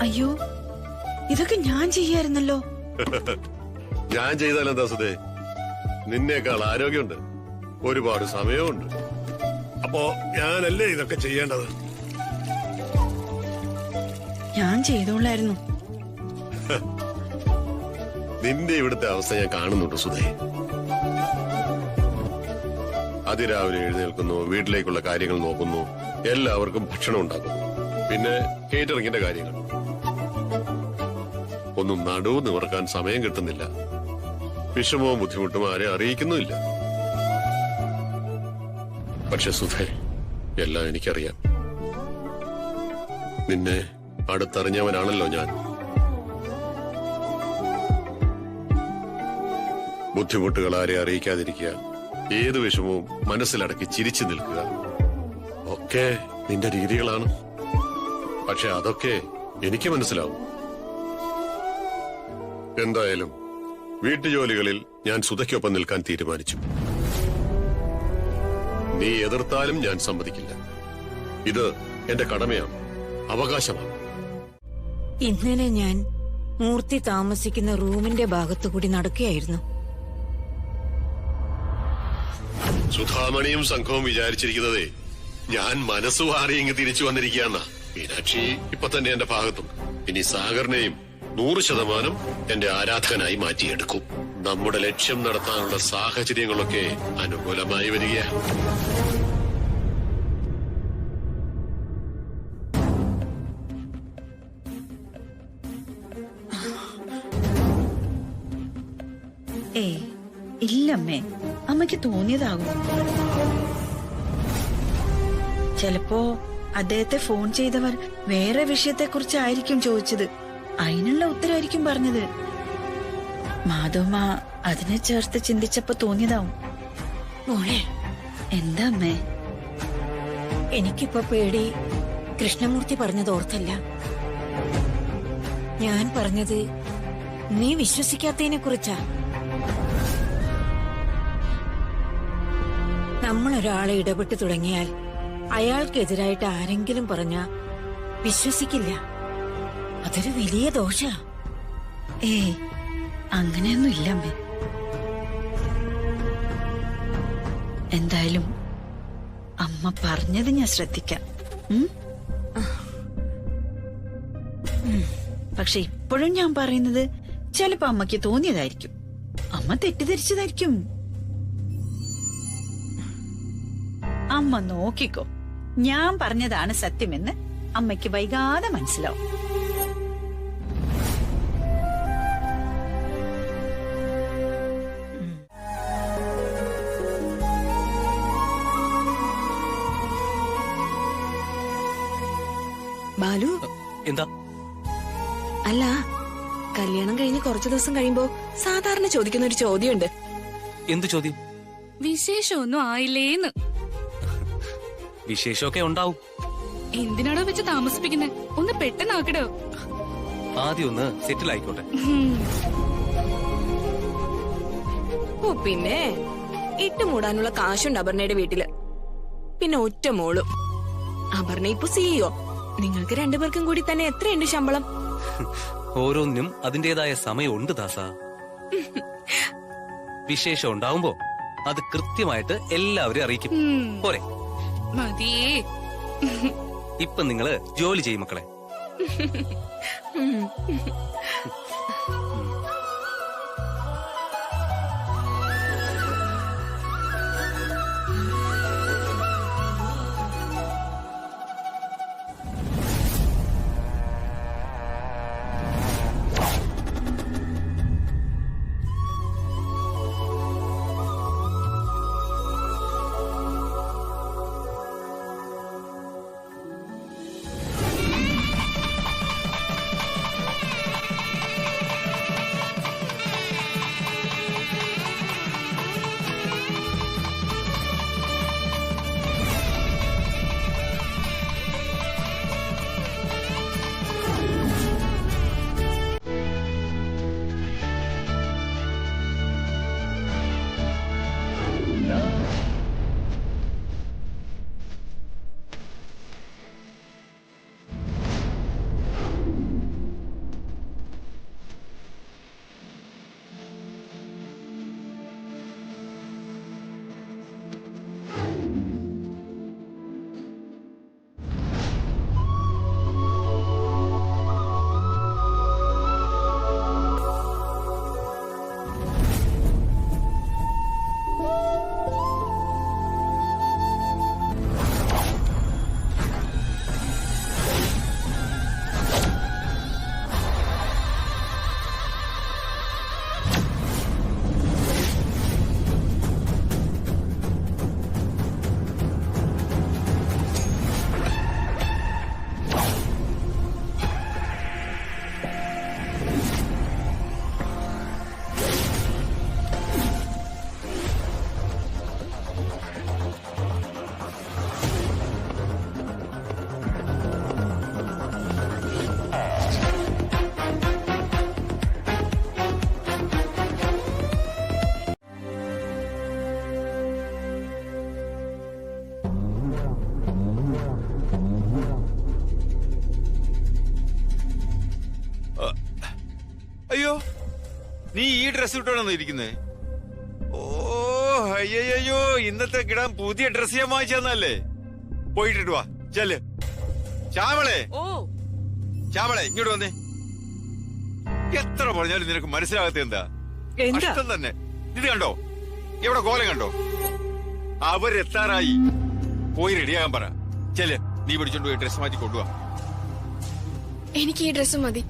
അയ്യോ, ഇതൊക്കെ ഞാൻ ചെയ്യായിരുന്നല്ലോ. ഞാൻ ചെയ്താലെന്താ സുധേ? നിന്നേക്കാൾ ആരോഗ്യമുണ്ട്, ഒരുപാട് സമയമുണ്ട്. അപ്പോ ഞാനല്ലേ ഇതൊക്കെ ചെയ്യേണ്ടത്? ഞാൻ ചെയ്തോളായിരുന്നു. നിന്റെ ഇവിടുത്തെ അവസ്ഥ ഞാൻ കാണുന്നുണ്ട് സുധേ. അതിരാവിലെ എഴുന്നേൽക്കുന്നു, വീട്ടിലേക്കുള്ള കാര്യങ്ങൾ നോക്കുന്നു, എല്ലാവർക്കും ഭക്ഷണം ഉണ്ടാക്കുന്നു, പിന്നെ കേറ്ററിംഗിന്റെ കാര്യങ്ങൾ. ഒന്നും നടുവ് നിവർക്കാൻ സമയം കിട്ടുന്നില്ല. വിഷമവും ബുദ്ധിമുട്ടും ആരെ അറിയിക്കുന്നുമില്ല. പക്ഷെ സുധേ, എല്ലാം എനിക്കറിയാം. നിന്നെ അടുത്തറിഞ്ഞവനാണല്ലോ ഞാൻ. ബുദ്ധിമുട്ടുകൾ ആരെ അറിയിക്കാതിരിക്കുക, ഏത് വിഷമവും മനസ്സിലടക്കി ചിരിച്ചു നിൽക്കുക, ഒക്കെ നിന്റെ രീതികളാണ്. പക്ഷെ അതൊക്കെ എനിക്ക് മനസ്സിലാവും. എന്തായാലും വീട്ടുജോലികളിൽ ഞാൻ സുധയ്ക്കൊപ്പം നിൽക്കാൻ തീരുമാനിച്ചു. നീ എതിർത്താലും ഞാൻ സമ്മതിക്കില്ല. ഇത് എന്റെ കടമയാണ്, അവകാശമാണ്. ഇന്നലെ ഞാൻ മൂർത്തി താമസിക്കുന്ന റൂമിന്റെ ഭാഗത്തുകൂടി നടക്കുകയായിരുന്നു. സുധാമണിയും സംഘവും വിചാരിച്ചിരിക്കുന്നതേ ഞാൻ മനസ്സു മാറി ഇങ്ങ് തിരിച്ചു വന്നിരിക്കുകയാണ്. മീനാക്ഷി ഇപ്പൊ തന്നെ എന്റെ ഭാഗത്തുണ്ട്. ഇനി സാഗറിനെയും 100% എന്റെ ആരാധകനായി മാറ്റിയെടുക്കും. നമ്മുടെ ലക്ഷ്യം നടത്താനുള്ള സാഹചര്യങ്ങളൊക്കെ അനുകൂലമായി വരികയാണ്. ഏയ് ഇല്ലമ്മേ, അമ്മയ്ക്ക് തോന്നിയതാകും. ചിലപ്പോ അദ്ദേഹത്തെ ഫോൺ ചെയ്തവർ വേറെ വിഷയത്തെക്കുറിച്ചായിരിക്കും ചോദിച്ചത്. അതിനുള്ള ഉത്തരവായിരിക്കും പറഞ്ഞത്. മാധവമ്മ അതിനെ ചേർത്ത് ചിന്തിച്ചപ്പോ തോന്നിയതാവും. മോളെ, എന്താ അമ്മേ? എനിക്കിപ്പോ പേടി കൃഷ്ണമൂർത്തി പറഞ്ഞത് ഓർത്തല്ല. ഞാൻ പറഞ്ഞത് നീ വിശ്വസിക്കാത്തതിനെ കുറിച്ചാ. നമ്മളൊരാളെ ഇടപെട്ട് തുടങ്ങിയാൽ അയാൾക്കെതിരായിട്ട് ആരെങ്കിലും പറഞ്ഞാ വിശ്വസിക്കില്ല. അതൊരു വലിയ ദോഷ. ഏയ് അങ്ങനെയൊന്നും ഇല്ലമ്മേ. എന്തായാലും അമ്മ പറഞ്ഞത് ഞാൻ ശ്രദ്ധിക്കാം. പക്ഷെ ഇപ്പോഴും ഞാൻ പറയുന്നത് ചിലപ്പോ അമ്മയ്ക്ക് തോന്നിയതായിരിക്കും. അമ്മ തെറ്റിദ്ധരിച്ചതായിരിക്കും. അമ്മ നോക്കിക്കോ, ഞാൻ പറഞ്ഞതാണ് സത്യമെന്ന് അമ്മയ്ക്ക് വൈകാതെ മനസ്സിലാവും. ബാലു, എന്താ? അല്ല, കല്യാണം കഴിഞ്ഞ് കുറച്ചു ദിവസം കഴിയുമ്പോ സാധാരണ ചോദിക്കുന്ന ഒരു ചോദ്യമുണ്ട്. എന്ത് ചോദ്യം? വിശേഷമൊന്നും ആയില്ലേന്ന്. വിശേഷമൊക്കെ ഉണ്ടാവും. എന്തിനാണോ വെച്ച് താമസിപ്പിക്കുന്നത്? ഒന്ന് പെട്ടെന്നാക്കടോ. ആദ്യം ഒന്ന് സെറ്റിൽ ആയിക്കോട്ടെ. ഓ, പിന്നെ ഇട്ടുമൂടാനുള്ള കാശുണ്ട് അപർണയുടെ വീട്ടില്. പിന്നെ ഒറ്റ മോളും. അപർണ ഇപ്പൊ CEO. നിങ്ങൾക്ക് രണ്ടുപേർക്കും കൂടി തന്നെ എത്രയുണ്ട് ശമ്പളം? ഓരോന്നിനും അതിന്റേതായ സമയമുണ്ട് ദാസ. വിശേഷം ഉണ്ടാവുമ്പോ അത് കൃത്യമായിട്ട് എല്ലാവരും അറിയിക്കും. പോരെ? മതിയേ. ഇപ്പൊ നിങ്ങള് ജോലി ചെയ്യും മക്കളെ. നീ ഈ ഡ്രസ് ഇട്ടോണെന്നോ ഇരിക്കുന്നേ? ഓ അയ്യോ, ഇന്നത്തെ കിടാൻ പുതിയ ഡ്രസ് ഞാൻ വാങ്ങിച്ചല്ലേ? പോയിട്ടിട്ട് വാ, ചെല്ല്. ശ്യാമളെ, ഓ ശ്യാമളെ ഇങ്ങോട്ട് വന്നേ. എത്ര പറഞ്ഞാലും നിനക്ക് മനസ്സിലാകത്ത എന്താ? കഷ്ടം തന്നെ. ഇത് കണ്ടോ, ഇവിടെ കോലം കണ്ടോ? അവരെത്താറായി. പോയി റെഡിയാകാൻ പറ. ചെല്ല്, നീ പിടിച്ചോണ്ട് പോയി ഡ്രസ് മാറ്റി കൊണ്ടുവാ. എനിക്ക് ഈ ഡ്രസ് മതി.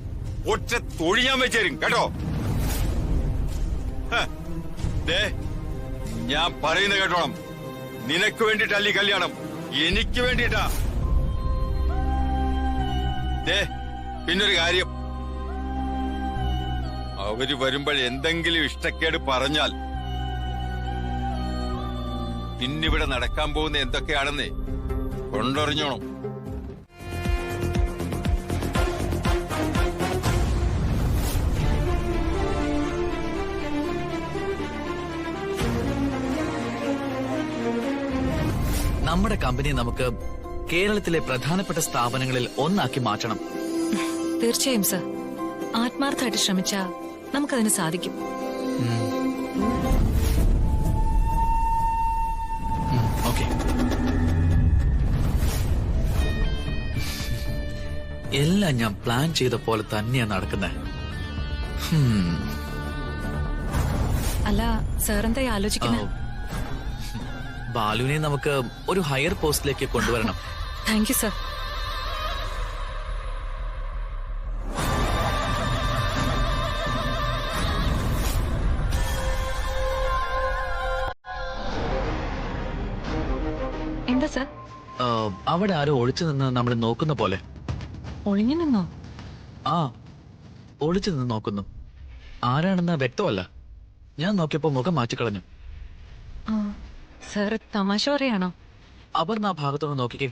ഒറ്റ തൊഴി ഞാൻ വെച്ചേരും കേട്ടോ. ദേ, ഞാൻ പറയുന്നത് കേട്ടോണം. നിനക്ക് വേണ്ടിട്ടല്ല ഈ കല്യാണം, എനിക്ക് വേണ്ടിട്ടാ. ദേ, പിന്നൊരു കാര്യം, അവര് വരുമ്പോൾ എന്തെങ്കിലും ഇഷ്ടക്കേട് പറഞ്ഞാൽ പിന്നിവിടെ നടക്കാൻ പോകുന്ന എന്തൊക്കെയാണെന്നേ കൊണ്ടറിഞ്ഞോണം. നമ്മുടെ കമ്പനി നമുക്ക് കേരളത്തിലെ പ്രധാനപ്പെട്ട സ്ഥാപനങ്ങളിൽ ഒന്നാക്കി മാറ്റണം. തീർച്ചയായും സർ, ആത്മാർത്ഥമായിട്ട് ശ്രമിച്ചാ നമുക്കതിന് സാധിക്കും. ഓക്കെ, എല്ലാം ഞാൻ പ്ലാൻ ചെയ്ത പോലെ തന്നെയാ നടക്കുന്നത്. അല്ല സർ, എന്താ ആലോചിക്കുന്നത്? ബാലുവിനെ നമുക്ക് ഒരു ഹയർ പോസ്റ്റിലേക്ക് കൊണ്ടുവരണം. Thank you sir. എന്താ സർ? അവിടെ ആരോ ഒളിച്ചു നിന്ന് നമ്മൾ നോക്കുന്ന പോലെ. ഒളിഞ്ഞു നിന്നോ? ആ, ഒളിച്ചു നിന്ന് നോക്കുന്നു. ആരാണെന്ന് വ്യക്തമല്ല. ഞാൻ നോക്കിയപ്പോ മുഖം മാറ്റിക്കളഞ്ഞു. സർ തമാശ പറയാണോ? അപർണ ആ ഭാഗത്തൊന്ന് നോക്കിക്കേ.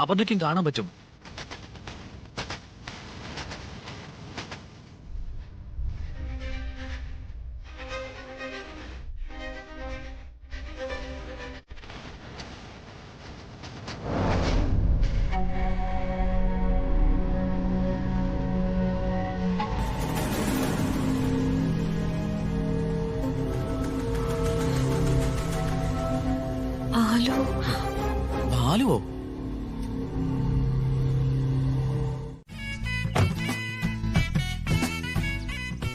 അപർണയ്ക്കും കാണാൻ പറ്റും. ബാലുവോ?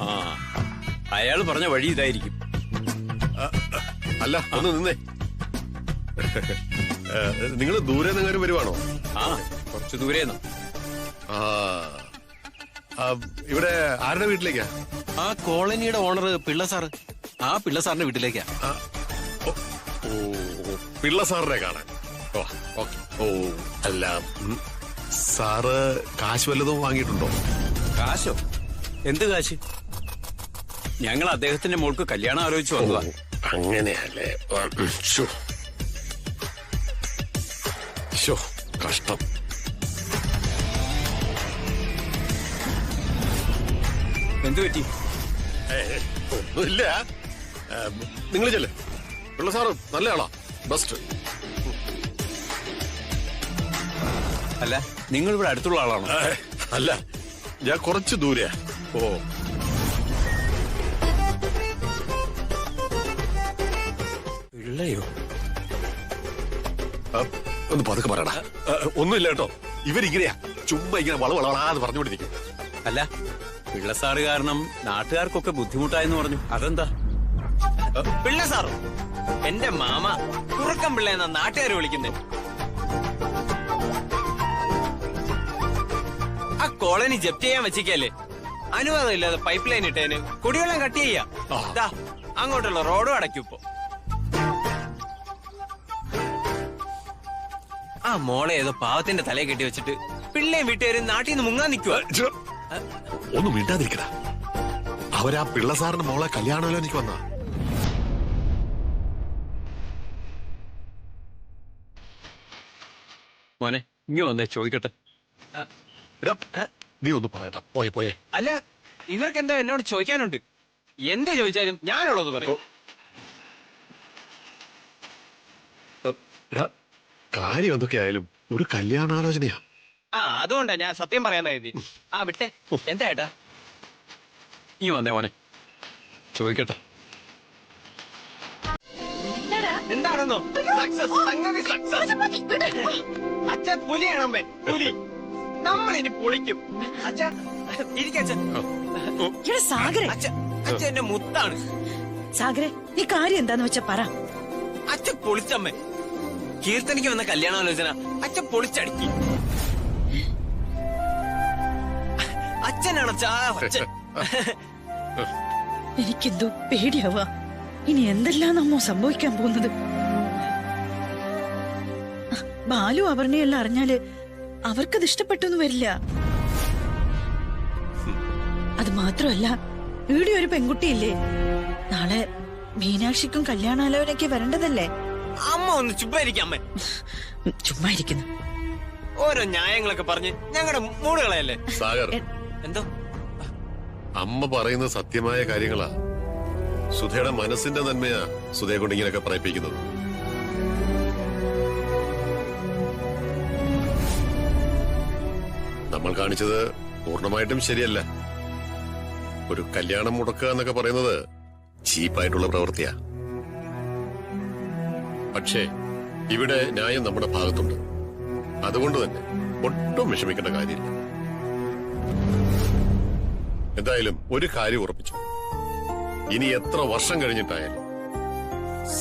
ആ, അയാള് പറഞ്ഞ വഴി ഇതായിരിക്കും. അല്ല, ഒന്ന് നിന്നേ. നിങ്ങൾ ദൂരെ നിന്നൊരു വരുവാണോ? ആ, കുറച്ചു ദൂരേന്ന്. ഇവിടെ ആരുടെ വീട്ടിലേക്കാ? ആ കോളനിയുടെ ഓണർ പിള്ള സാറ്. ആ പിള്ള സാറിന്റെ വീട്ടിലേക്കാ. പിള്ള സാറിനെ കാണാൻ. ഓ അല്ല, സാറ് കാശ് വല്ലതും വാങ്ങിയിട്ടുണ്ടോ? കാശോ? എന്ത് കാശ്? ഞങ്ങൾ അദ്ദേഹത്തിന്റെ മോൾക്ക് കല്യാണം ആലോചിച്ചു വന്നതാ. അങ്ങനെയല്ലേ? കഷ്ടം. എന്തു പറ്റി? ഒന്നുമില്ല. നിങ്ങൾ ചെല്ലേ. പിള്ള സാറ് നല്ല ആളാ, ബെസ്റ്റ്. അല്ല, നിങ്ങൾ ഇവിടെ അടുത്തുള്ള ആളാണോ? അല്ല, ഞാൻ കുറച്ച് ദൂരെയാ. ഓ, പിള്ളയോ? ഒന്ന് പതുക്കെ പറയടാ. ഒന്നുമില്ല കേട്ടോ, ഇവരിങ്ങനെയാ, ചുമ്മാ ഇങ്ങനെ വളവളാന്ന് പറഞ്ഞുകൊണ്ടിരിക്കും. അല്ല, പിള്ള സാറ് കാരണം നാട്ടുകാർക്കൊക്കെ ബുദ്ധിമുട്ടായെന്ന് പറഞ്ഞു. അതെന്താ? പിള്ള സാറോ? എന്റെ മാമ കുറുക്കം പിള്ള എന്ന നാട്ടുകാർ വിളിക്കുന്നേ. ആ കോളനി ജപ്തി ചെയ്യാൻ വെച്ചിക്കല്ലേ? അനുവാദം ഇല്ലാതെ പൈപ്പ് ലൈൻ ഇട്ടേന് കുടിവെള്ളം കട്ട് ചെയ്യാ. അങ്ങോട്ടുള്ള റോഡും അടയ്ക്കും ഇപ്പൊ. ആ മോളെ ഏതോ പാവത്തിന്റെ തലയെ കെട്ടി വെച്ചിട്ട് പിള്ളയും വീട്ടുകാരും നാട്ടിൽ നിന്ന് മുങ്ങാൻ നിൽക്കുക. ഒന്നും മിണ്ടാതിരിക്കടാ. അവരാ പിള്ള സാറിന്റെ മോളെ കല്യാണമല്ലോ എനിക്ക് വന്നാ. മോനെ ഇങ്ങ് വന്നേ, ചോദിക്കട്ടെ. നീ ഒന്ന് പറയടാ. പോയേ. അല്ല, ഇവർക്ക് എന്താ എന്നോട് ചോദിക്കാനുണ്ട്? എന്താ ചോദിച്ചാലും ഞാനുള്ളത് പറയും. കാര്യം എന്തൊക്കെയായാലും ഒരു കല്യാണാലോചനയാ. ആ, അതുകൊണ്ടാ ഞാൻ സത്യം പറയാൻ കരുതി. ആ വിട്ടെ. എന്താ ഏട്ടാ? നീ വന്നേ മോനെ ചോദിക്കട്ടെ. എന്താണെന്നോ അച്ഛ പുലിയാണ് അമ്മേ പുലി. നമ്മൾ ഇനി പൊളിക്കും. അച്ഛ ഇരിക്കച്ഛൻ. ഇവിടെ സാഗരെ, അച്ഛ എന്റെ മുത്താണ്. സാഗരെ നീ കാര്യം എന്താന്ന് വെച്ചാ പറ. അച്ഛ പൊളിച്ചമ്മേ. കീർത്തനിക്ക് വന്ന കല്യാണാലോചന അച്ഛ പൊളിച്ചടുക്കി. അച്ഛനാണ് അച്ഛൻ. എനിക്കെന്തോ പേടിയാവാ. ഇനി എന്തെല്ലാം നമ്മോ സംഭവിക്കാൻ പോകുന്നത്. ബാലു അപർണയെല്ലാം അറിഞ്ഞാല് അവർക്കത് ഇഷ്ടപ്പെട്ടൊന്നും വരില്ല. അത് മാത്രമല്ല, ഇവിടെ ഒരു പെൺകുട്ടിയില്ലേ, നാളെ മീനാക്ഷിക്കും കല്യാണാലോചനയ്ക്ക് വരേണ്ടതല്ലേ. അമ്മ ഒന്ന് ചുമ്മായിരിക്കും അമ്മേ. ചുമ്മാ ഇരിക്കുന്നു. ഓരോ ന്യായങ്ങളൊക്കെ പറഞ്ഞ് ഞങ്ങളുടെ മൂടുകളയല്ലേ. സാഗർ, എന്തോ അമ്മ പറയുന്നത് സത്യമായ കാര്യങ്ങളാ. സുധയുടെ മനസ്സിന്റെ നന്മയാ സുധയെ കൊണ്ട് ഇങ്ങനെയൊക്കെ പറയിപ്പിക്കുന്നത്. നമ്മൾ കാണിച്ചത് പൂർണ്ണമായിട്ടും ശരിയല്ല. ഒരു കല്യാണം മുടക്കുക എന്നൊക്കെ പറയുന്നത് ചീപ്പായിട്ടുള്ള പ്രവൃത്തിയാ. പക്ഷേ ഇവിടെ ന്യായം നമ്മുടെ ഭാഗത്തുണ്ട്. അതുകൊണ്ട് തന്നെ ഒട്ടും വിഷമിക്കേണ്ട കാര്യമില്ല. എന്തായാലും ഒരു കാര്യം ഉറപ്പിച്ചു, ഇനി എത്ര വർഷം കഴിഞ്ഞിട്ടായാലും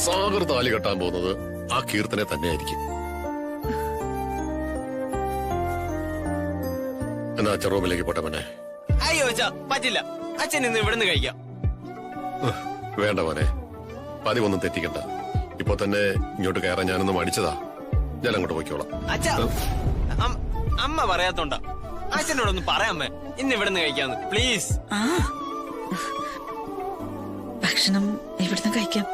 സാഗർ താലി കെട്ടാൻ പോകുന്നത് ആ കീർത്തനെ തന്നെയായിരിക്കും. എന്നാ അച്ഛൻ റൂമിലേക്ക് പോട്ടെ മോനെ. അയ്യോ അച്ഛാ പറ്റില്ല. അച്ഛൻ ഇന്ന് ഇവിടുന്ന് കഴിക്കാം. വേണ്ട മോനെ, പതിവൊന്നും തെറ്റിക്കണ്ട. ഇപ്പൊ തന്നെ ഇങ്ങോട്ട് കയറാൻ ഞാനൊന്ന് മടിച്ചതാ. ഞാൻ അങ്ങോട്ട് പോയിക്കോളാം. അച്ഛാ അമ്മ പറയാത്തോണ്ടാ. അച്ഛനോടൊന്ന് പറയാമേ, ഇന്ന് ഇവിടുന്ന് കഴിക്കാന്ന് പ്ലീസ്. ആ ഭക്ഷണം ഇവിടുന്ന് കഴിക്കാം.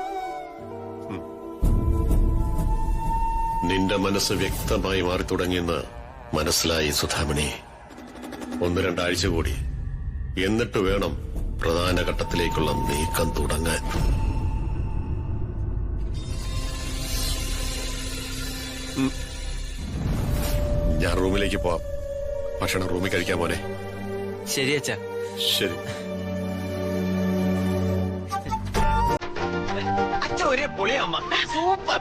നിന്റെ മനസ്സ് വ്യക്തമായി മാറി തുടങ്ങിയെന്ന് മനസ്സിലായി സുധാമണി. 1-2 ആഴ്ച കൂടി, എന്നിട്ട് വേണം പ്രധാന ഘട്ടത്തിലേക്കുള്ള നീക്കം തുടങ്ങാൻ. ഞാൻ റൂമിലേക്ക് പോവാം. ഭക്ഷണം റൂമിൽ കഴിക്കാൻ മോനെ. ശരി അച്ഛാ. ശരി. അച്ഛ ഒരേ പൊളിയമ്മ, സൂപ്പർ.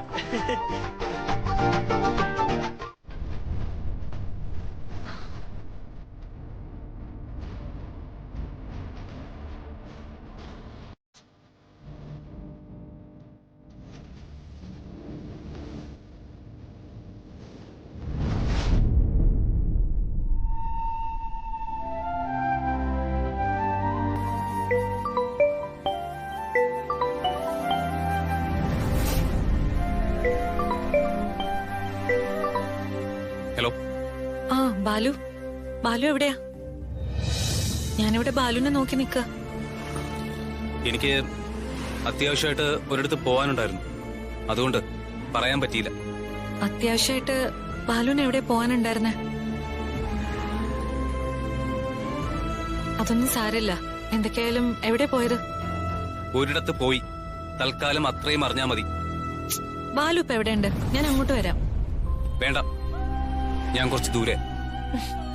ഹലോ. ആ ബാലു, ബാലു എവിടെയാ? ഞാനിവിടെ ബാലുവിനെ നോക്കി നിക്ക. എനിക്ക് അത്യാവശ്യമായിട്ട് ഒരിടത്ത് പോവാനുണ്ടായിരുന്നു, അതുകൊണ്ട് പറയാൻ പറ്റിയില്ല. അത്യാവശ്യമായിട്ട് ബാലുവിന് എവിടെ പോവാനുണ്ടായിരുന്നേ? അതൊന്നും സാരില്ല. എന്തൊക്കെയായാലും എവിടെ പോയത്? ഒരിടത്ത് പോയി. തൽക്കാലം അത്രയും അറിഞ്ഞാ മതി. ബാലു ഇപ്പൊ എവിടെയുണ്ട്? ഞാൻ അങ്ങോട്ട് വരാം. വേണ്ട, ഞാൻ കുറച്ച് ദൂരെ.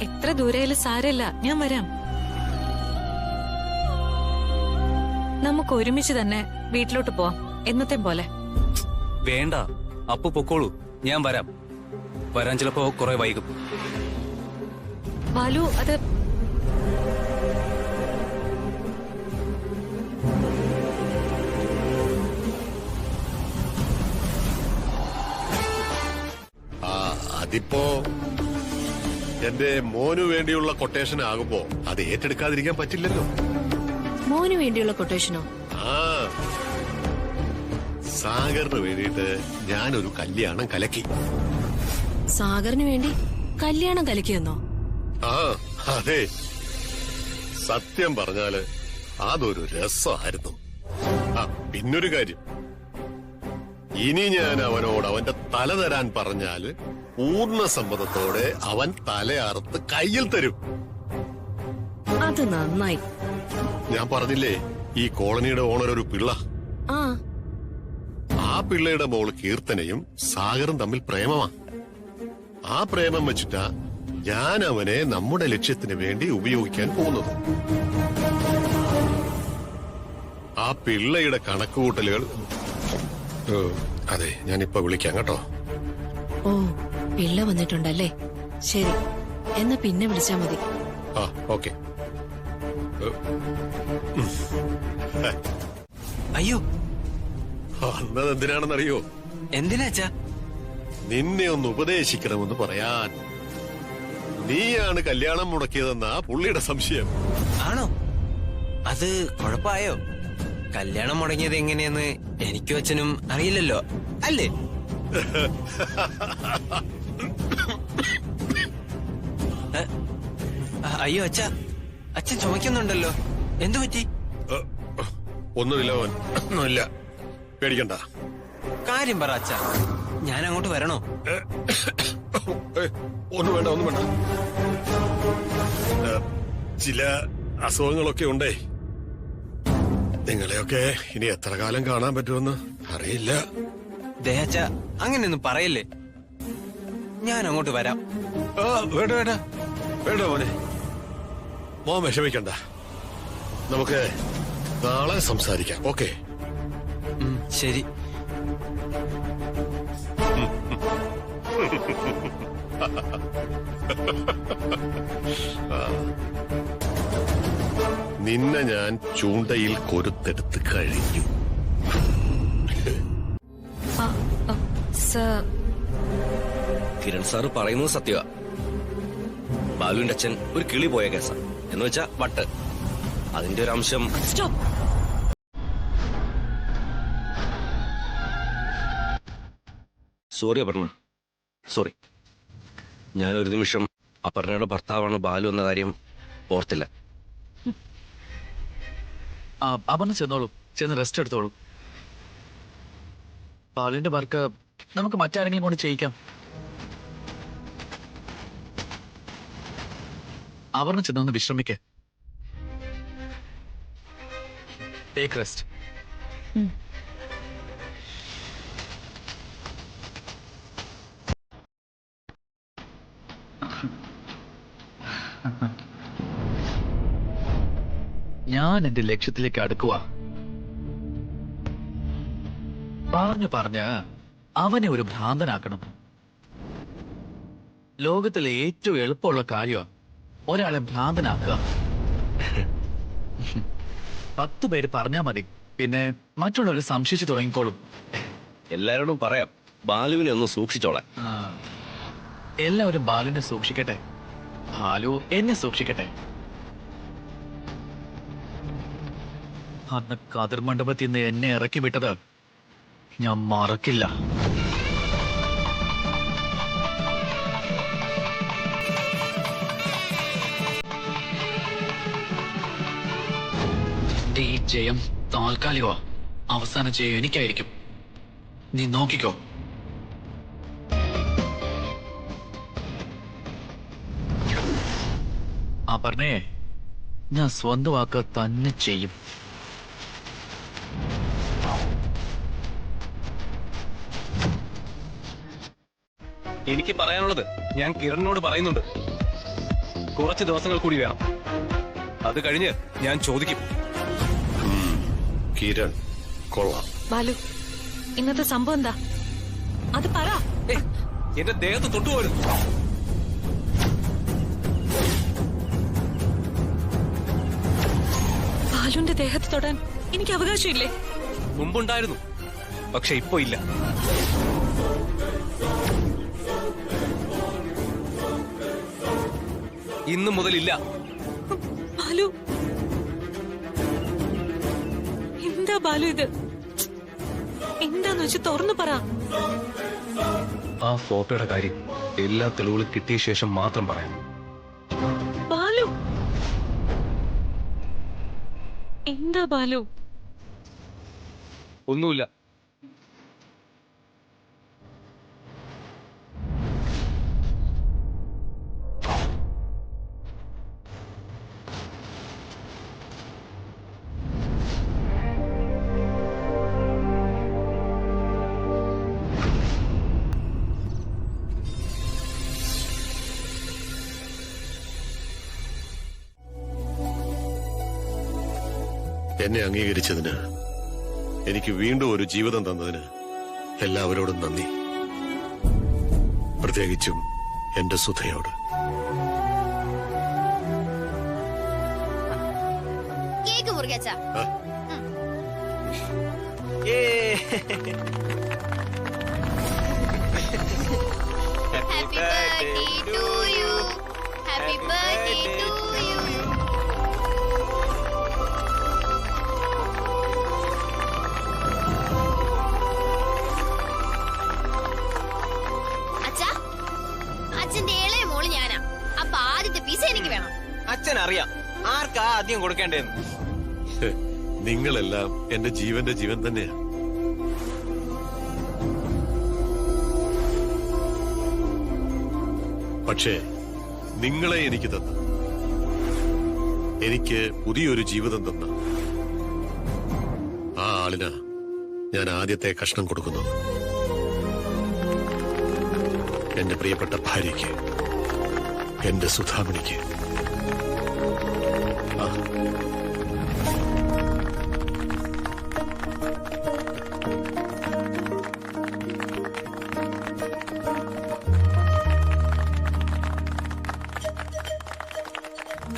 എത്ര ദൂരെയായാലും സാരമില്ല, ഞാൻ വരാം. നമുക്ക് ഒരുമിച്ച് തന്നെ വീട്ടിലോട്ട് പോവാം, എന്നത്തെ പോലെ. വേണ്ട, അപ്പു പൊക്കോളൂ, ഞാൻ വരാം. വരാൻ ചിലപ്പോ കുറെ വൈകും. ബാലു, അത് അതിപ്പോ എന്റെ മോനു വേണ്ടിയുള്ള കൊട്ടേഷൻ ആകുമ്പോ അത് ഏറ്റെടുക്കാതിരിക്കാൻ പറ്റില്ലല്ലോ. മോന് വേണ്ടിയുള്ള കൊട്ടേഷനോ? ആ, സാഗറിന് വേണ്ടിയിട്ട് ഞാനൊരു കല്യാണം കലക്കി. സാഗറിന് വേണ്ടി കല്യാണം കലക്കിയെന്നോ? ആ അതെ, സത്യം പറഞ്ഞാല് അതൊരു രസമായിരുന്നു. ആ പിന്നൊരു കാര്യം, ഇനി ഞാൻ അവനോട് അവന്റെ തല തരാൻ പറഞ്ഞാല് പൂർണ്ണ സമ്മതത്തോടെ അവൻ തലയറുത്ത് കയ്യിൽ തരും. അത് നന്നായി. ഞാൻ പറഞ്ഞില്ലേ, ഈ കോളനിയുടെ ഓണർ ഒരു പിള്ള. ആ പിള്ളയുടെ മോള് കീർത്തനയും സാഗറും തമ്മിൽ പ്രേമമാ. ആ പ്രേമം വെച്ചിട്ടാ ഞാൻ അവനെ നമ്മുടെ ലക്ഷ്യത്തിന് വേണ്ടി ഉപയോഗിക്കാൻ പോകുന്നത്. ആ പിള്ളയുടെ കണക്കുകൂട്ടലുകൾ. അതെ, ഞാനിപ്പോ വിളിക്കാം കേട്ടോ. ഓ, പിള്ള വന്നിട്ടുണ്ടല്ലേ? ശരി, എന്നാ പിന്നെ വിളിച്ചാ മതി. ആ, ഓക്കെ. അയ്യോ, വന്നത് എന്തിനാണെന്നറിയോ? എന്തിനാച്ചാ? നിന്നെ ഒന്ന് ഉപദേശിക്കണമെന്ന് പറയാൻ. നീയാണ് കല്യാണം മുടക്കിയതെന്നാ പുള്ളിയുടെ സംശയം. ആണോ? അത് കുഴപ്പമായോ? കല്യാണം മുടങ്ങിയത് എങ്ങനെയെന്ന് എനിക്കും അച്ഛനും അറിയില്ലല്ലോ, അല്ലേ? അയ്യോ അച്ഛാ, അച്ഛൻ ചുമക്കുന്നുണ്ടല്ലോ, എന്തു പറ്റി? ഒന്നുമില്ല മോൻ, ഒന്നുമില്ല, പേടിക്കണ്ട. കാര്യം പറ അച്ഛാ, ഞാൻ അങ്ങോട്ട് വരണോ? ഒന്നും വേണ്ട, ഒന്നും വേണ്ട. ചില അസുഖങ്ങളൊക്കെ ഉണ്ടേ. നിങ്ങളെയൊക്കെ ഇനി എത്ര കാലം കാണാൻ പറ്റുമെന്ന് അറിയില്ല. ദേഹച്ച അങ്ങനെയൊന്നും പറയല്ലേ, ഞാൻ അങ്ങോട്ട് വരാം. വേണ്ട വേണ്ട വേണ്ട മോനെ, മോൻ വിഷമിക്കണ്ട. നമുക്ക് നാളെ സംസാരിക്കാം, ഓക്കെ? ശരി. നിന്നെ ഞാൻ ചൂണ്ടയിൽ കൊരുത്തെടുത്ത് കഴിഞ്ഞു. കിരൺ സാറ് പറയുന്നത് സത്യമാ. ബാലുവിന്റെ അച്ഛൻ ഒരു കിളി പോയ കേസാ, എന്ന് വെച്ചാ വട്ട്. അതിന്റെ ഒരു അംശം. Sorry Aparna, sorry. ഞാനൊരു നിമിഷം അപർണയുടെ ഭർത്താവാണ് ബാലു എന്ന കാര്യം ഓർത്തില്ല. അപർണ ചെന്നോളൂ, ചെന്ന് റെസ്റ്റ് എടുത്തോളൂ. ബാലുവിന്റെ വർക്ക് നമുക്ക് മറ്റാരെങ്കിലും കൊണ്ട് ചെയ്യിക്കാം. അപർണ ചെന്നൊന്ന് വിശ്രമിക്കേ. Take rest. ഞാൻ എന്റെ ലക്ഷ്യത്തിലേക്ക് അടുക്കുക. പറഞ്ഞ് അവനെ ഒരു ഭ്രാന്തനാക്കണം. ലോകത്തിലെ ഏറ്റവും എളുപ്പമുള്ള കാര്യമാണ് ഒരാളെ ഭ്രാന്തനാക്കുക. 10 പേര് പറഞ്ഞാ മതി, പിന്നെ മറ്റുള്ളവർ സംശയിച്ചു തുടങ്ങിക്കോളും. എല്ലാരോടും പറയാം ബാലുവിനെ ഒന്ന് സൂക്ഷിച്ചോളാം. എല്ലാവരും ബാലുവിനെ സൂക്ഷിക്കട്ടെ, ബാലു എന്നെ സൂക്ഷിക്കട്ടെ. അന്ന് കതിർ മണ്ഡപത്തിൽ നിന്ന് എന്നെ ഇറക്കി വിട്ടത് ഞാൻ മറക്കില്ല. ഈ ജയം താൽക്കാലികോ, അവസാന ജയം എനിക്കായിരിക്കും. നീ നോക്കിക്കോ. പറഞ്ഞേ, ഞാൻ സ്വന്തമാക്കുക തന്നെ ചെയ്യും. എനിക്ക് പറയാനുള്ളത് ഞാൻ കിരണിനോട് പറയുന്നുണ്ട്. കുറച്ച് ദിവസങ്ങൾ കൂടി വേണം, അത് കഴിഞ്ഞ് ഞാൻ ചോദിക്കും. കിരൺ കൊള്ളാം. ബാലു, ഇന്നത്തെ സംഭവം എന്താ? അത് പറ. എന്റെ ദേഹത്ത് തൊട്ടുപോലും. ബാലുവിന്റെ ദേഹത്ത് തൊടാൻ എനിക്ക് അവകാശമില്ലേ? മുമ്പുണ്ടായിരുന്നു, പക്ഷെ ഇപ്പൊ ഇല്ല. ഇന്നു മുതലില്ല. ബാലു, എന്താ ബാലു ഇത്? എന്താന്ന് വെച്ച് തുറന്നു പറ. ആ ഫോട്ടോയുടെ കാര്യം എല്ലാ തെളിവുകളും കിട്ടിയ ശേഷം മാത്രം പറയാം. ബാലു, എന്താ ബാലു? ഒന്നുമില്ല. എന്നെ അംഗീകരിച്ചതിന്, എനിക്ക് വീണ്ടും ഒരു ജീവിതം തന്നതിന് എല്ലാവരോടും നന്ദി. പ്രത്യേകിച്ചും എന്റെ സുധയോട്. കേക്ക് മുറിക്കച്ച. Happy birthday to you. Happy birthday to you. അച്ഛാ, അച്ഛന്റെ ഇളയ മോള് ഞാനാ. അപ്പൊ ആദ്യത്തെ പീസ് എനിക്ക് വേണം. അച്ഛൻ അറിയാം ആർക്കാ ആദ്യം കൊടുക്കേണ്ടതെന്ന്. നിങ്ങളെല്ലാം എന്റെ ജീവന്റെ ജീവൻ തന്നെയാ. പക്ഷേ നിങ്ങളെ എനിക്ക് തന്നു, എനിക്ക് പുതിയൊരു ജീവിതം തന്ന ആ ആളിനാ ഞാൻ ആദ്യത്തെ കഷ്ണം കൊടുക്കുന്നത്. എന്റെ പ്രിയപ്പെട്ട ഭാര്യയ്ക്ക്, എന്റെ സുധാമണിക്ക്.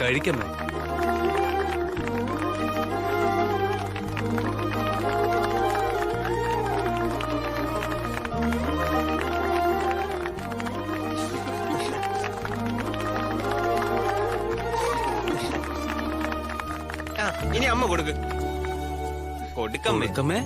കഴിക്കമ്മേ. ഇനി അമ്മ കൊടുക്ക്. കൊടുക്കമ്മേ.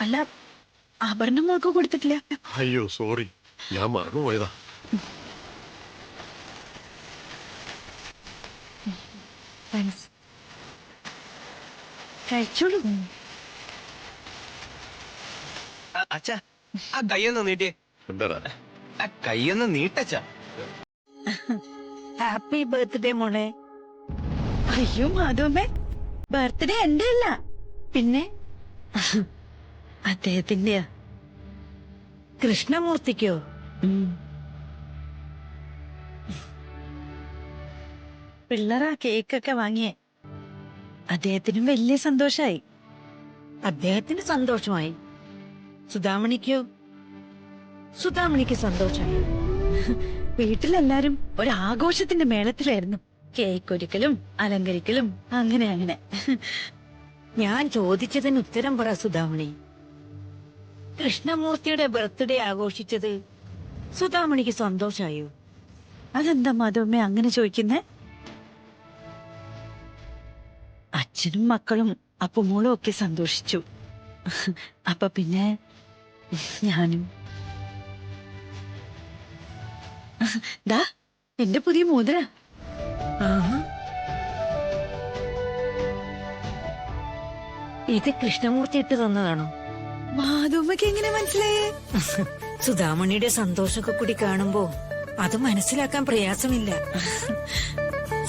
അല്ല, ആഭരണം മോൾക്ക് കൊടുത്തിട്ടില്ല. അയ്യോ സോറി, ഞാൻ മറന്നുപോയതാ. കഴിച്ചോളൂ. അച്ഛാ, ആ കയ്യൊന്ന് നീട്ടിയേ. എന്താടാ? ആ കയ്യൊന്ന് നീട്ടച്ചാ. ഹാപ്പി ബർത്ത്ഡേ മോളെ. അയ്യോ മാധവമ്മേ, ബർത്ത്ഡേ എന്റെ അല്ല, പിന്നെ അദ്ദേഹത്തിന്റെയാ. കൃഷ്ണമൂർത്തിക്കോ? പിള്ളേരാ കേക്കൊക്കെ വാങ്ങിയേ. അദ്ദേഹത്തിനും വലിയ സന്തോഷായി. അദ്ദേഹത്തിന് സന്തോഷമായി. സുധാമണിക്കോ? സുധാമണിക്ക് സന്തോഷമായി. വീട്ടിലെല്ലാരും ഒരാഘോഷത്തിന്റെ മേളത്തിലായിരുന്നു. കേക്ക് ഒരുക്കലും അലങ്കരിക്കലും അങ്ങനെ അങ്ങനെ. ഞാൻ ചോദിച്ചതിന് ഉത്തരം പറ സുധാമണി. കൃഷ്ണമൂർത്തിയുടെ ബർത്ത്ഡേ ആഘോഷിച്ചത് സുധാമണിക്ക് സന്തോഷായോ? അതെന്താ മാധവമ്മ അങ്ങനെ ചോദിക്കുന്നേ? അച്ഛനും മക്കളും അപ്പുമോളും ഒക്കെ സന്തോഷിച്ചു. അപ്പൊ പിന്നെ ഞാനും. ദാ എന്റെ പുതിയ മോതിര. ഇത് കൃഷ്ണമൂർത്തി ഇട്ട് തന്നതാണോ? മാധവമ്മക്ക് എങ്ങനെ മനസ്സിലായേ? സുധാമണിയുടെ സന്തോഷമൊക്കെ കൂടി കാണുമ്പോ അത് മനസ്സിലാക്കാൻ പ്രയാസമില്ല.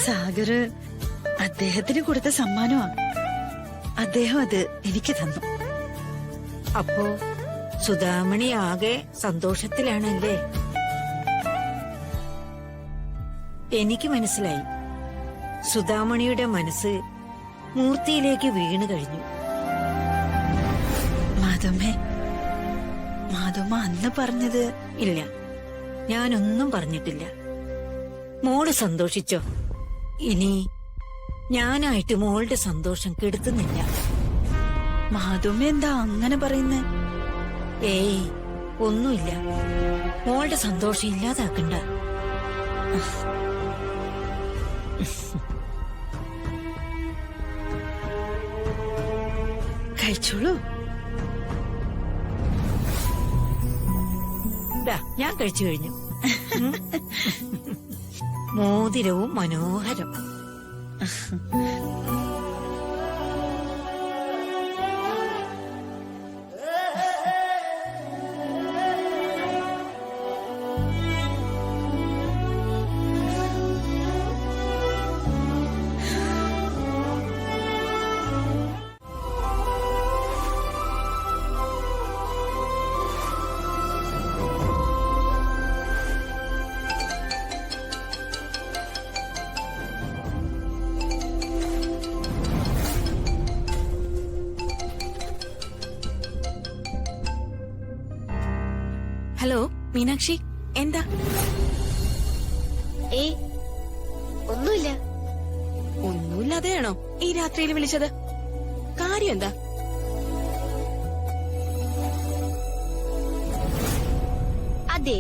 സാഗർ അദ്ദേഹത്തിന് കൊടുത്ത സമ്മാനമാ. അദ്ദേഹം അത് എനിക്ക് തന്നു. അപ്പോ സുധാമണി ആകെ സന്തോഷത്തിലാണല്ലേ? എനിക്ക് മനസ്സിലായി. സുധാമണിയുടെ മനസ്സ് മൂർത്തിയിലേക്ക് വീണു കഴിഞ്ഞു. മാധവമ്മ അന്ന് പറഞ്ഞത് ഇല്ല, ഞാനൊന്നും പറഞ്ഞിട്ടില്ല. മോള് സന്തോഷിച്ചോ? ഇനി ഞാനായിട്ട് മോളുടെ സന്തോഷം കെടുത്തുന്നില്ല. മാധവമ്മ എന്താ അങ്ങനെ പറയുന്നേ? ഏയ് ഒന്നുമില്ല, മോളുടെ സന്തോഷം ഇല്ലാതാക്കണ്ട. കഴിച്ചോളൂ. ഞാൻ കഴിച്ചു കഴിഞ്ഞു. മോതിരവും മനോഹരം. ഹലോ മീനാക്ഷി, എന്താ? ഒന്നുമില്ല. ഒന്നുമില്ലാതെയാണോ ഈ രാത്രിയിൽ വിളിച്ചത്? കാര്യം എന്താ? അതെ,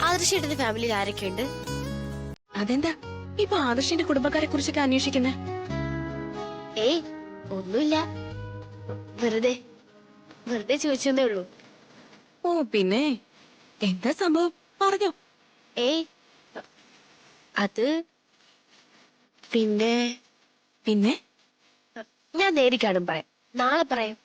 ആദർശേട്ടന്റെ ഫാമിലിയിൽ ആരൊക്കെയുണ്ട്? അതെന്താ ഇപ്പൊ ആദർശിന്റെ കുടുംബക്കാരെ കുറിച്ചൊക്കെ അന്വേഷിക്കുന്നേ? ഒന്നുമില്ല, വെറുതെ ചോദിച്ചേ ഉള്ളൂ. ഓ പിന്നെ എന്താ സംഭവം, പറഞ്ഞോ. അത് പിന്നെ ഞാൻ നേരിക്കാണും പറയാം, നാളെ പറയാം.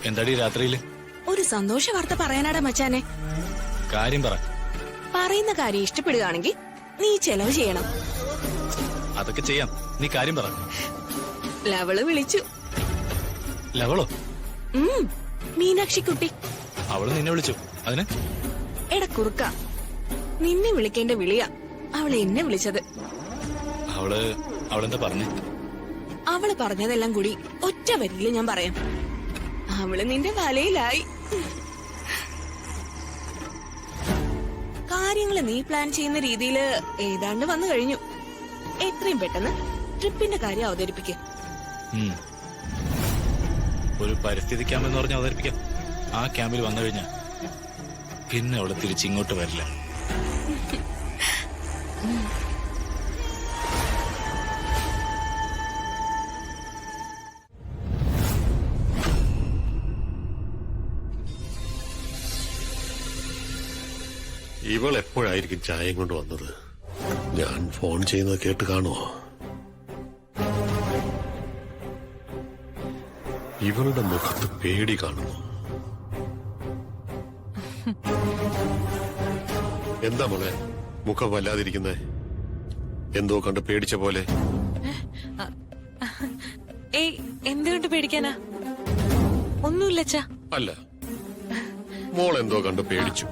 എന്താടി രാത്രിയില്? ഒരു സന്തോഷ വാർത്ത പറയാനാടാ മച്ചാനെ. കാര്യം പറ. പറയുന്ന കാര്യം ഇഷ്ടപ്പെടുകയാണെങ്കിൽ നീ ചെലവ് ചെയ്യണം. അതൊക്കെ ചെയ്യാം, നീ കാര്യം പറ. ലവള് വിളിച്ചു. ലവളോ? മീനാക്ഷി കുട്ടി. അവള് നിന്നെ വിളിച്ചു? അതിന്? എടാ കുറുക്ക, നിന്നെ വിളിക്കേണ്ട വിളിയാ അവള് എന്നെ വിളിച്ചത്. അവളെന്താ പറഞ്ഞു? അവള് പറഞ്ഞതെല്ലാം കൂടി ഒറ്റ വരിയില് ഞാൻ പറയാം. അവള് നിന്റെ വലയിലായി. കാര്യങ്ങള് നീ പ്ലാൻ ചെയ്യുന്ന രീതിയില് ഏതാണ്ട് വന്നു കഴിഞ്ഞു. എത്രയും പെട്ടെന്ന് ട്രിപ്പിന്റെ കാര്യം അവതരിപ്പിക്കും. ഒരു പരിസ്ഥിതി ക്യാമ്പ് എന്ന് പറഞ്ഞ് അവതരിപ്പിക്കാം. ആ ക്യാമ്പിൽ വന്നു കഴിഞ്ഞാൽ പിന്നെ അവള് തിരിച്ചിങ്ങോട്ട് വരില്ല. ഇവൾ എപ്പോഴായിരിക്കും ചായയും കൊണ്ട് വന്നത്? ഞാൻ ഫോൺ ചെയ്യുന്നത് കേട്ട് കാണുമോ? ഇവളുടെ മുഖത്ത് പേടി കാണുന്നു. എന്താ മോളെ മുഖം വല്ലാതിരിക്കുന്നേ? എന്തോ കണ്ട് പേടിച്ച പോലെ. എന്തുകൊണ്ട് പേടിക്കാനാ? ഒന്നുമില്ല. അല്ല, മോൾ എന്തോ കണ്ട് പേടിച്ചു.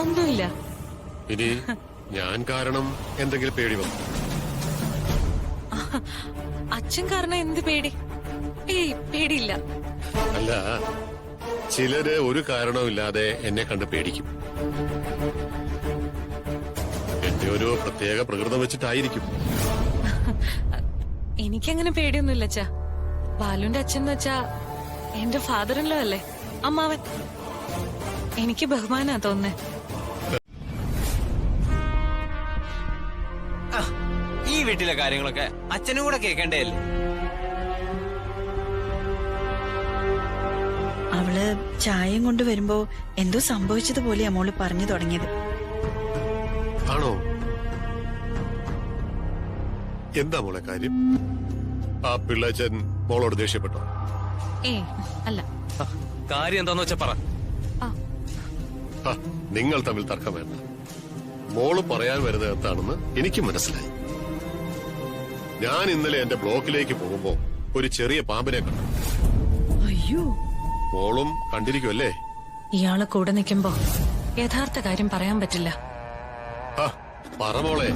ഒന്നുമില്ല. ഇനി ഞാൻ കാരണം എന്തെങ്കിലും പേടി വന്നു? അച്ഛൻ കാരണം എന്ത് പേടി? പേടിയില്ല. അല്ല, ചിലര് ഒരു കാരണവുമില്ലാതെ എന്നെ കണ്ട് പേടിക്കും. എന്റെ ഒരു പ്രത്യേക പ്രകൃതം വെച്ചിട്ടായിരിക്കും. എനിക്കങ്ങനെ പേടിയൊന്നുമില്ല അച്ഛാ. ബാലുവിന്റെ അച്ഛൻ എന്ന് വെച്ചാ എന്റെ ഫാദറിൻലോ അല്ലേ, അമ്മാവൻ. എനിക്ക് ബഹുമാനാ തോന്നുന്നേ. ഈ വീട്ടിലെ കാര്യങ്ങളൊക്കെ അച്ഛനും കൂടെ കേൾക്കേണ്ടതല്ലേ? അവള് ചായയും കൊണ്ട് വരുമ്പോ എന്തോ സംഭവിച്ചതുപോലെയാ മോള് പറഞ്ഞു തുടങ്ങിയത്. ആണോ? എന്താ മോളെ കാര്യം? ആ പിള്ളാച്ചൻ മോളോട് ദേഷ്യപ്പെട്ടോ? അല്ല. കാര്യം എന്താന്ന് വെച്ചാ പറ. നിങ്ങൾ തമ്മിൽ തർക്കം വേണ്ട. മോള് പറയാൻ വരുന്നത് എന്താണെന്ന് എനിക്ക് മനസ്സിലായി. ഞാൻ ഇന്നലെ എന്റെ ബ്ലോക്കിലേക്ക് പോകുമ്പോ ഒരു ചെറിയ പാമ്പിനെ കണ്ടു. അയ്യോ! മോളും കണ്ടിരിക്കുമല്ലേ? ഇയാള് കൂടെ നിൽക്കുമ്പോ യഥാർത്ഥ കാര്യം പറയാൻ പറ്റില്ല. പറ മോളെ.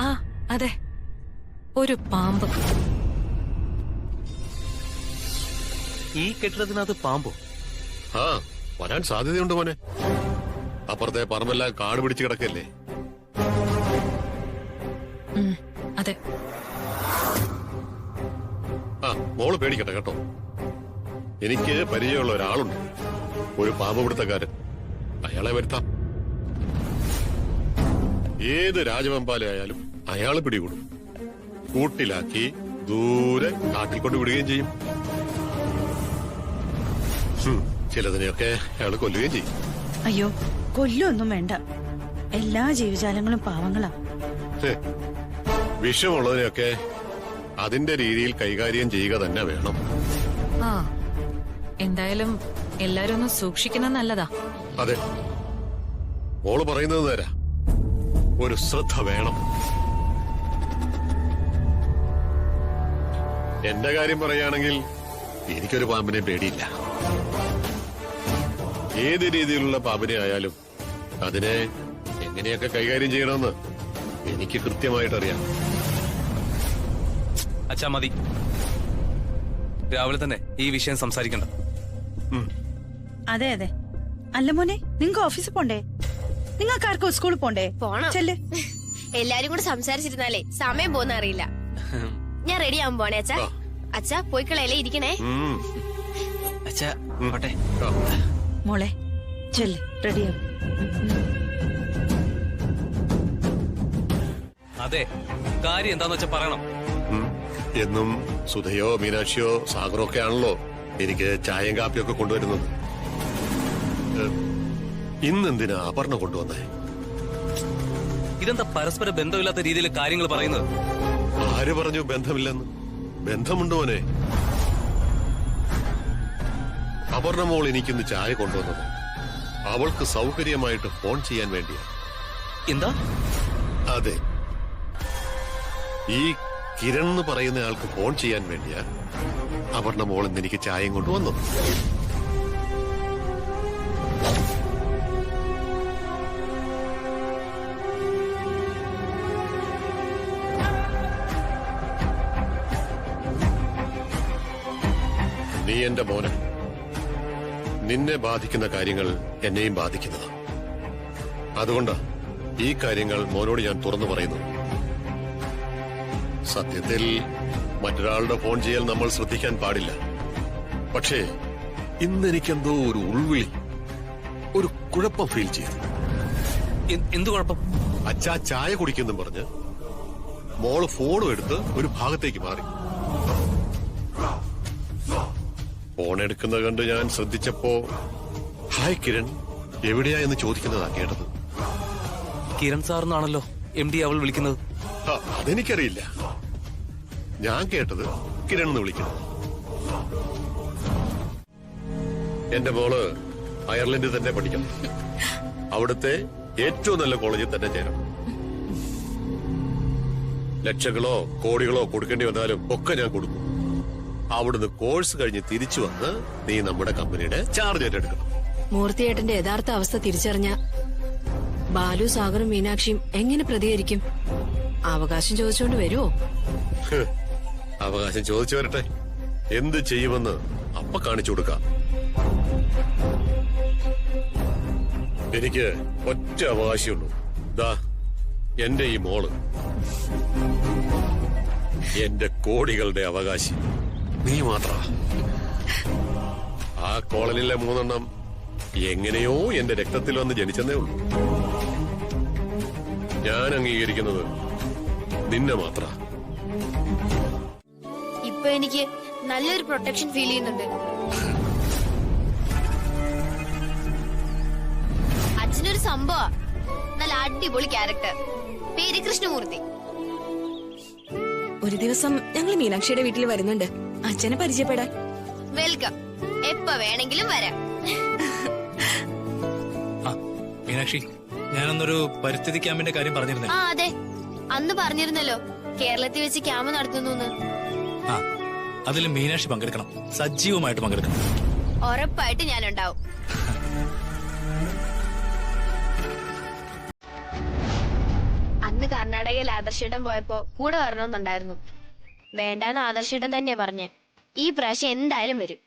ആ അതെ, ഒരു പാമ്പ്. ഈ കെട്ടിടത്തിനകത്ത് പാമ്പോ? വരാൻ സാധ്യതയുണ്ട് മോനെ. അപ്പുറത്തെ പറമ്പെല്ലാം കാട് പിടിച്ച് കിടക്കല്ലേ. അതെ. മോള് പേടിക്കട്ടെ കേട്ടോ. എനിക്ക് പരിചയമുള്ള ഒരാളുണ്ട്, ഒരു പാമ്പ് പിടുത്തക്കാരൻ. അയാളെ വരുത്താം. ഏത് രാജവെമ്പാല ആയാലും അയാള് പിടികൂടും. കൂട്ടിലാക്കി ദൂരെ കാട്ടിൽ കൊണ്ട് വിടുകയും ചെയ്യും. ചിലതിനെയൊക്കെ അയാൾ കൊല്ലുകയും ചെയ്യും. അയ്യോ, കൊല്ലൊന്നും വേണ്ട. എല്ലാ ജീവജാലങ്ങളും പാവങ്ങളാ. വിഷമുള്ളതിനെയൊക്കെ അതിന്റെ രീതിയിൽ കൈകാര്യം ചെയ്യുക തന്നെ വേണം. എന്തായാലും എല്ലാരും ഒന്ന് സൂക്ഷിക്കുന്നത് നല്ലതാ. അതെ, മോള് പറയുന്നത് നേരാ. ഒരു ശ്രദ്ധ വേണം. എന്റെ കാര്യം പറയുകയാണെങ്കിൽ എനിക്കൊരു പാമ്പിനെ പേടിയില്ല. ഏത് രീതിയിലുള്ള പാമ്പിനെ ആയാലും അതിനെ എങ്ങനെയൊക്കെ കൈകാര്യം ചെയ്യണമെന്ന് എനിക്ക് കൃത്യമായിട്ടറിയാം. അച്ഛാ മതി, രാവിലെ തന്നെ ഈ വിഷയം സംസാരിക്കണ്ട. അതെ അതെ. അല്ല മോനെ, നിങ്ങൾക്ക് ഓഫീസിൽ പോണ്ടേ? നിങ്ങൾക്കാർക്കോ സ്കൂളിൽ പോണ്ടേ? പോണം. ചെല്ല്. എല്ലാരും കൂടെ സംസാരിച്ചിരുന്നാലേ സമയം പോകുന്ന അറിയില്ല. ഞാൻ റെഡി ആവാൻ പോണേ അച്ഛാ. അച്ഛാ പോയിക്കളയല്ലേ ഇരിക്കണേ. അച്ഛാ പോട്ടെ. മോളെ ചെല്ല്, റെഡിയാവും. അതെ, കാര്യം എന്താന്ന് വെച്ചാ പറയണം. എന്നും സുധയോ മീനാക്ഷിയോ സാഗറോ ഒക്കെ ആണല്ലോ എനിക്ക് ചായയും കാപ്പിയൊക്കെ കൊണ്ടുവരുന്നത്. ഇന്നെന്തിനാ അപർണ കൊണ്ടുവന്നേ? ഇതെന്താ പരസ്പര ബന്ധമില്ലാത്ത രീതിയിൽ കാര്യങ്ങൾ പറയുന്നത്? ആര് പറഞ്ഞു ബന്ധമില്ലെന്ന്? ബന്ധമുണ്ട് മോനെ. അപർണ മോൾ എനിക്കിന്ന് ചായ കൊണ്ടുവന്നത് അവൾക്ക് സൗകര്യമായിട്ട് ഫോൺ ചെയ്യാൻ വേണ്ടിയാ. എന്താ? അതെ, ഈ കിരൺ എന്ന് പറയുന്ന ആൾക്ക് ഫോൺ ചെയ്യാൻ വേണ്ടിയാ അപർണ മോൾ ഇന്ന് എനിക്ക് ചായയും കൊണ്ടുവന്നു. നീ എന്റെ മോനെ. നിന്നെ ബാധിക്കുന്ന കാര്യങ്ങൾ എന്നെയും ബാധിക്കുന്നതാ. അതുകൊണ്ടാ ഈ കാര്യങ്ങൾ മോനോട് ഞാൻ തുറന്നു പറയുന്നു. സത്യത്തിൽ മറ്റൊരാളുടെ ഫോൺ ചെയ്യൽ നമ്മൾ ശ്രദ്ധിക്കാൻ പാടില്ല. പക്ഷേ ഇന്നെനിക്കെന്തോ ഒരു ഉൾവിളി, ഒരു കുഴപ്പം ഫീൽ ചെയ്തു. എന്ത് കുഴപ്പം? അച്ഛാ ചായ കുടിക്കെന്നും പറഞ്ഞ് മോള് ഫോണും എടുത്ത് ഒരു ഭാഗത്തേക്ക് മാറി. ഫോൺ എടുക്കുന്നത് കണ്ട് ഞാൻ ശ്രദ്ധിച്ചപ്പോ ഹായ് കിരൺ എവിടെയാ എന്ന് ചോദിക്കുന്നതാ കേട്ടത്. കിരൺ സാറിനാണല്ലോ MD അവൾ വിളിക്കുന്നത്. അതെനിക്കറിയില്ല. ഞാൻ കേട്ടത് കിരൺ എന്ന് വിളിക്കുന്നത്. എന്റെ മോള് അയർലൻഡിൽ തന്നെ പഠിക്കണം. അവിടുത്തെ ഏറ്റവും നല്ല കോളേജിൽ തന്നെ ചേരണം. ലക്ഷങ്ങളോ കോടികളോ കൊടുക്കേണ്ടി വന്നാലും ഒക്കെ ഞാൻ കൊടുക്കും. അവിടുന്ന് കോഴ്സ് കഴിഞ്ഞ് തിരിച്ചു വന്ന് നീ നമ്മുടെ കമ്പനിയുടെ ചാർജ് ഏറ്റെടുക്കണം. മൂർത്തിയേട്ടന്റെ യഥാർത്ഥ അവസ്ഥ തിരിച്ചറിഞ്ഞ ബാലു, സാഗറും മീനാക്ഷിയും എങ്ങനെ പ്രതികരിക്കും? അവകാശം ചോദിച്ചുകൊണ്ട് വരുമോ? അവകാശം ചോദിച്ചു വരട്ടെ. എന്ത് ചെയ്യുമെന്ന് അപ്പ കാണിച്ചു കൊടുക്കാം. എനിക്ക് ഒറ്റ അവകാശമുള്ളൂ. ദാ എന്റെ ഈ മോള്, എന്റെ കോടികളുടെ അവകാശി നീ മാത്ര. ആ കോളനിയിലെ 3 എങ്ങനെയോ എന്റെ രക്തത്തിൽ വന്ന് ജനിച്ചെന്നേ ഉള്ളൂ. ഞാൻ അംഗീകരിക്കുന്നത് നിന്നെ മാത്ര. ഇപ്പൊ എനിക്ക് നല്ലൊരു പ്രൊട്ടക്ഷൻ ഫീൽ ചെയ്യുന്നുണ്ട്. അച്ഛനൊരു സംഭവ, നല്ല അടിപൊളി ക്യാരക്ടർ. പേര് കൃഷ്ണമൂർത്തി. ഒരു ദിവസം ഞങ്ങൾ മീനാക്ഷിയുടെ വീട്ടിൽ വരുന്നുണ്ട് അച്ഛനെ പരിചയപ്പെടാൻ. വെൽക്കം. എപ്പ വേണമെങ്കിലും വരാം. മീനാക്ഷി, ഞാനൊന്നൊരു പരിസ്ഥിതി ക്യാമ്പിന്റെ കാര്യം പറഞ്ഞിരുന്നേ. അതെ, അന്ന് പറഞ്ഞിരുന്നല്ലോ കേരളത്തിൽ വെച്ച് ക്യാമ്പ് നടത്തുന്നു. അതിൽ മീനാക്ഷി പങ്കെടുക്കണം, സജീവമായിട്ട് പങ്കെടുക്കണം. ഉറപ്പായിട്ട് ഞാനുണ്ടാവും. അന്ന് കർണാടകയിൽ ആദർശിടം പോയപ്പോ കൂടെ വരണമെന്നുണ്ടായിരുന്നു. വേണ്ടാന്ന് ആദർശിടം തന്നെ പറഞ്ഞേ. ഈ പ്രാവശ്യം എന്തായാലും വരും.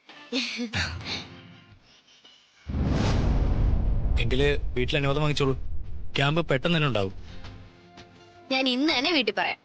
എങ്കില് വീട്ടിൽ അനുവാദം വാങ്ങിച്ചോളൂ. ക്യാമ്പ് പെട്ടെന്ന് തന്നെ ഉണ്ടാവും. ഞാൻ ഇന്ന് തന്നെ വീട്ടിൽ പറയാം.